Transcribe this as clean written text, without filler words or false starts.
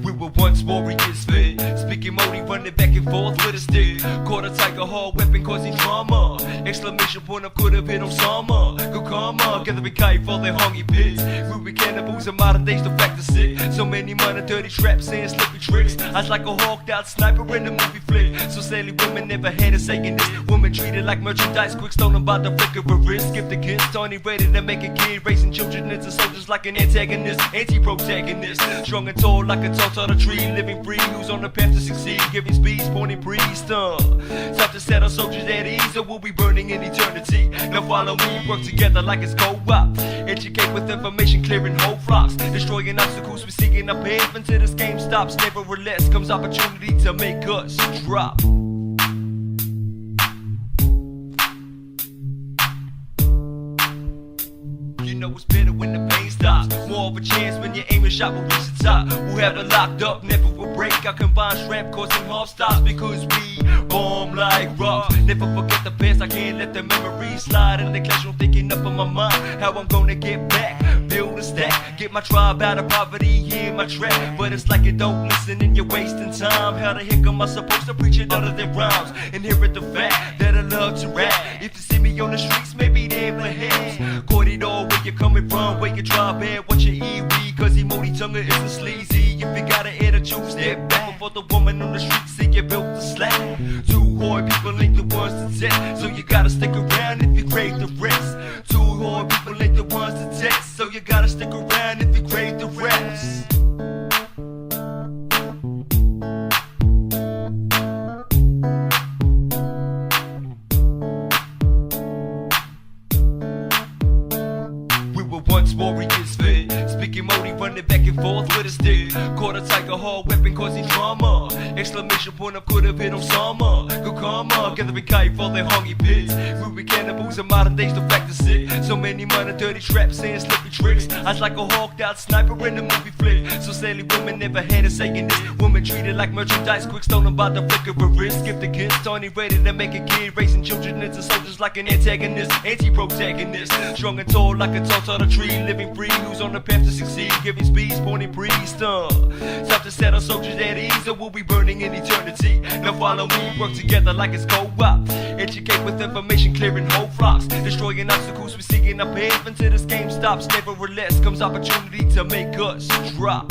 We were once warriors fit, speaking Modi, running back and forth with a stick. Caught a tiger hard weapon causing trauma. Exclamation point, I could have hit on summer. Good karma, gathering kite for their hungry pits. We were cannibals in modern days, the fact is sick. So many minor dirty traps and slippy tricks. I was like a hawked out sniper in a movie flick. So sadly women never had a say in this. Women treated like merchandise, quick stolen by the flick of a wrist. Skip the kids, Tony ready to make a kid. Raising children into soldiers like an antagonist, anti-protagonist. Strong and tall like a tall tree, living free. Who's on the path to succeed, giving speeds, pointing priest. Time to set our soldiers at ease, or we'll be burning in eternity. Now follow me, work together like it's co-op. Educate with information, clearing whole flocks. Destroying obstacles, we're seeking up path until this game stops. Nevertheless comes opportunity to make us drop. You know it's better when the pain stops. More of a chance when your aim and shot will reach the top. We'll have it locked up, never will break. I combine shrimp, causing half stops because we bomb like rock. Never forget the past, I can't let the memories slide in the classroom, thinking up on my mind how I'm gonna get back, build a stack, get my tribe out of poverty, hear my track. But it's like you don't listen and you're wasting time. How the heck am I supposed to preach it other than rhymes? Inherit the fact that I love to rap. If you see me on the streets, maybe they're perhaps caught it all where you're coming from, where you drive at, what you eat, weed, cause emoji tongue isn't sleazy. If you got an attitude, step back before the woman on the street see you built the slack. Two hard people ain't the ones to test, so you gotta stick around if you crave the rest. Two hard people ain't the ones to test, so you gotta stick around if you crave the rest. Once warriors fit, speaking Modi, running back and forth with a stick. Caught a tiger hard weapon causing trauma. Exclamation point, I could have hit on summer. Good karma, gathering kite for their hungry pits. We were cannibals in modern days, the fact is sick. So many minor dirty traps and slippy tricks. I was like a hawked out sniper in a movie flick. So sadly women never had a say in this. Women treated like merchandise, quick stolen by the flick of a wrist. Skip the kids, Tony ready to make a kid. Raising children into soldiers like an antagonist, anti-protagonist. Strong and tall like a tall tree, living free. Who's on the path to succeed, giving speeds, pointing priest. Time to set our soldiers at ease, or we'll be burning in eternity. Now follow me, work together like it's co-op. Educate with information, clearing whole flocks. Destroying obstacles, we're seeking up path until this game stops. Nevertheless comes opportunity to make us drop.